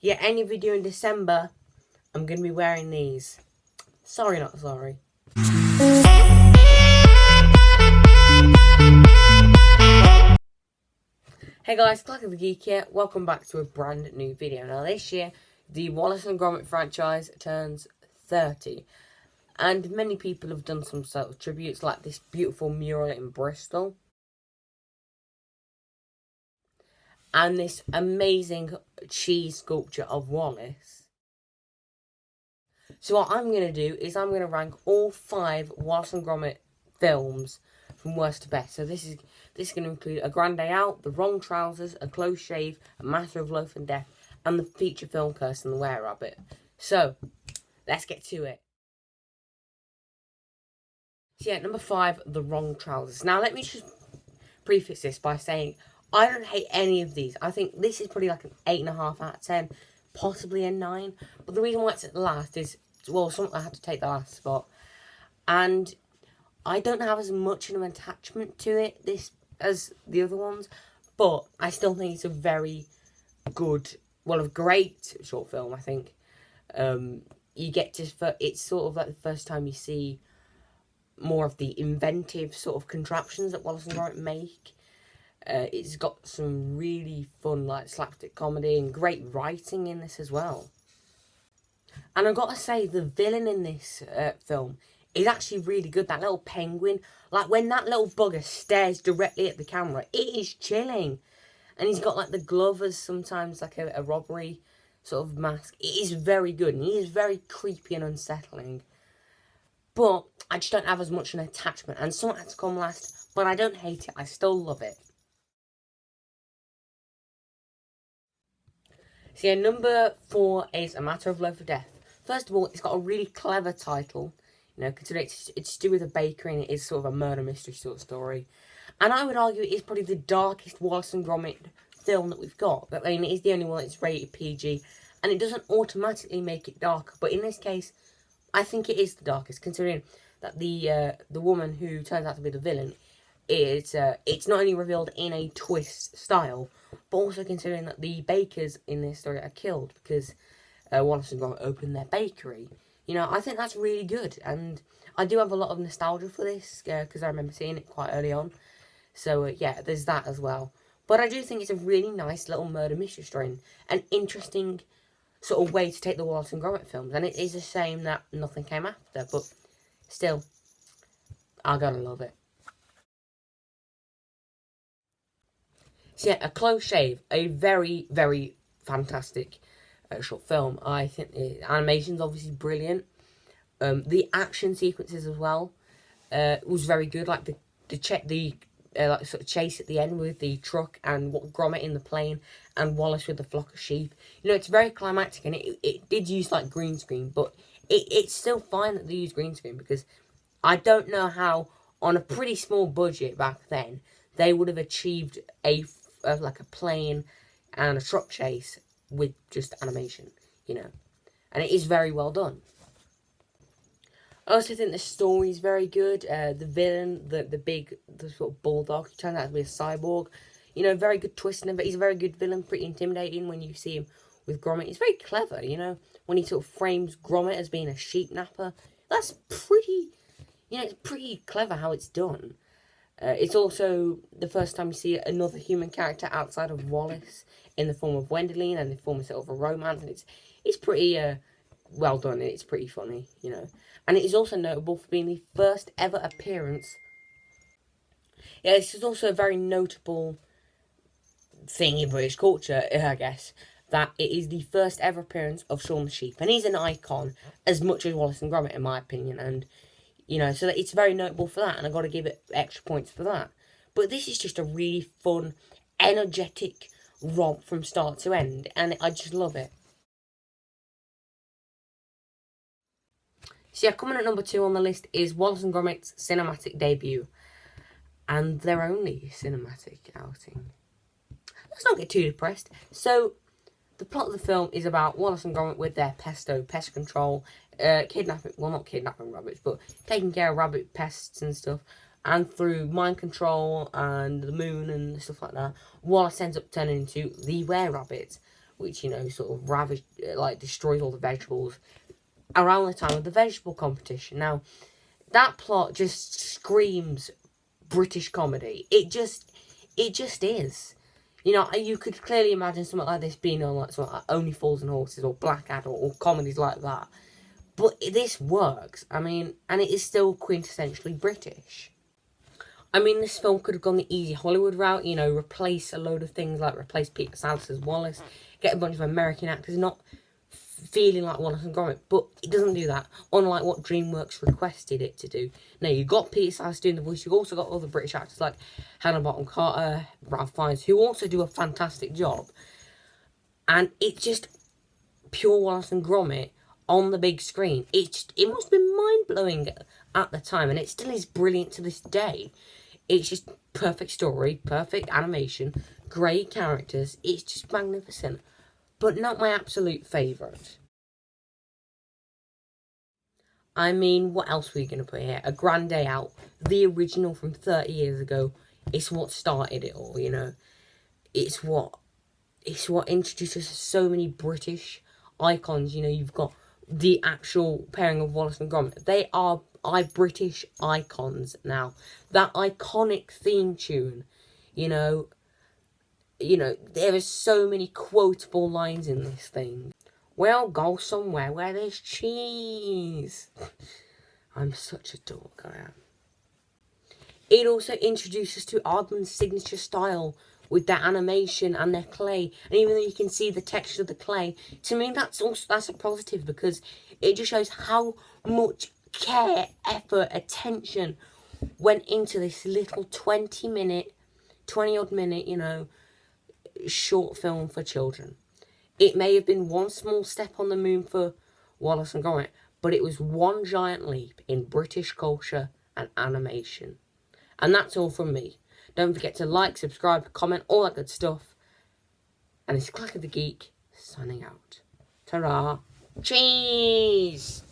Yeah, any video in December, I'm going to be wearing these. Sorry, not sorry. Hey guys, Clark the Geek here. Welcome back to a brand new video. Now this year, the Wallace and Gromit franchise turns 30. And many people have done some sort of tributes, like this beautiful mural in Bristol. And this amazing cheese sculpture of Wallace. So what I'm going to do is I'm going to rank all 5 Wallace and Gromit films from worst to best. So this is going to include A Grand Day Out, The Wrong Trousers, A Close Shave, A Matter of Life and Death, and the feature film Curse and the Were-Rabbit. So, let's get to it. So yeah, number 5, The Wrong Trousers. Now let me just preface this by saying I don't hate any of these. I think this is probably like an 8.5 out of 10, possibly a 9. But the reason why it's at last is, well, I had to take the last spot, and I don't have as much of an attachment to it as the other ones, but I still think it's a very good, well, a great short film. I think you get to, it's sort of like the first time you see more of the inventive sort of contraptions that Wallace and Gromit make. It's got some really fun, like, slapstick comedy and great writing in this as well. And I've got to say, the villain in this film is actually really good. That little penguin, like when that little bugger stares directly at the camera, it is chilling. And he's got like the glove as sometimes like a robbery sort of mask. It is very good, and he is very creepy and unsettling. But I just don't have as much an attachment, and some had to come last, but I don't hate it. I still love it. So yeah, number 4 is A Matter of Life or Death. First of all, it's got a really clever title. You know, considering it's to do with a bakery and it is sort of a murder mystery sort of story. And I would argue it is probably the darkest Wallace and Gromit film that we've got. But I mean, it is the only one that's rated PG, and it doesn't automatically make it darker. But in this case, I think it is the darkest, considering that the woman who turns out to be the villain is it's not only revealed in a twist style, but also considering that the bakers in this story are killed because Wallace and Gromit opened their bakery. You know, I think that's really good, and I do have a lot of nostalgia for this, because I remember seeing it quite early on. So, yeah, there's that as well. But I do think it's a really nice little murder mystery story, and an interesting sort of way to take the Wallace and Gromit films. And it is a shame that nothing came after, but still, I gotta love it. So, yeah, A Close Shave, a very, very fantastic short film. I think the animation's obviously brilliant. The action sequences as well was very good. Like the like sort of chase at the end with the truck and Gromit in the plane and Wallace with the flock of sheep. You know, it's very climactic, and it did use like green screen, but it's still fine that they use green screen, because I don't know how on a pretty small budget back then they would have achieved like a plane and a truck chase with just animation, you know. And it is very well done. I also think the story is very good. The villain, the sort of bulldog, who turned out to be a cyborg, you know, very good twist. But he's a very good villain, pretty intimidating when you see him with Gromit. He's very clever, you know, when he sort of frames Gromit as being a sheep napper. That's pretty, you know, it's pretty clever how it's done. It's also the first time you see another human character outside of Wallace in the form of Wendeline, and the form of sort of a romance, and it's pretty well done. It's pretty funny, you know, and it is also notable for being the first ever appearance. Yeah, this is also a very notable thing in British culture, I guess, that it is the first ever appearance of Shaun the Sheep, and he's an icon as much as Wallace and Gromit, in my opinion, and you know, so it's very notable for that, and I've got to give it extra points for that. But this is just a really fun, energetic romp from start to end, and I just love it. So yeah, coming at number 2 on the list is Wallace and Gromit's cinematic debut, and their only cinematic outing. Let's not get too depressed. So, the plot of the film is about Wallace and Gromit with their pest control, kidnapping, well, not kidnapping rabbits, but taking care of rabbit pests and stuff. And through mind control and the moon and stuff like that, Wallace ends up turning into the Were-Rabbit, which, you know, sort of destroys all the vegetables around the time of the vegetable competition. Now, that plot just screams British comedy. It just is. You know, you could clearly imagine something like this being on something like Only Fools and Horses or Blackadder or comedies like that. But this works. I mean, and it is still quintessentially British. I mean, this film could have gone the easy Hollywood route, you know, replace a load of things, like replace Peter Sellers as Wallace, get a bunch of American actors not feeling like Wallace and Gromit, but it doesn't do that, unlike what DreamWorks requested it to do. Now, you've got Peter Sellers doing the voice, you've also got other British actors like Hannah Bottom Carter, Ralph Fiennes, who also do a fantastic job. And it's just pure Wallace and Gromit on the big screen. It must have been mind-blowing at the time, and it still is brilliant to this day. It's just perfect story, perfect animation, great characters. It's just magnificent, but not my absolute favourite. I mean, what else were you going to put here? A Grand Day Out, the original from 30 years ago. It's what started it all, you know. It's what introduces so many British icons. You know, you've got the actual pairing of Wallace and Gromit. They are British icons now. That iconic theme tune, you know, there are so many quotable lines in this thing. We'll go somewhere where there's cheese. I'm such a dork, I am. It also introduces to Aardman's signature style with their animation and their clay. And even though you can see the texture of the clay, to me that's a positive, because it just shows how much care, effort, attention went into this little 20 odd minute, you know, short film for children. It may have been one small step on the moon for Wallace and Gromit, but it was one giant leap in British culture and animation. And that's all from me. Don't forget to like, subscribe, comment, all that good stuff. And it's Clack of the Geek, signing out. Ta-ra. Cheese!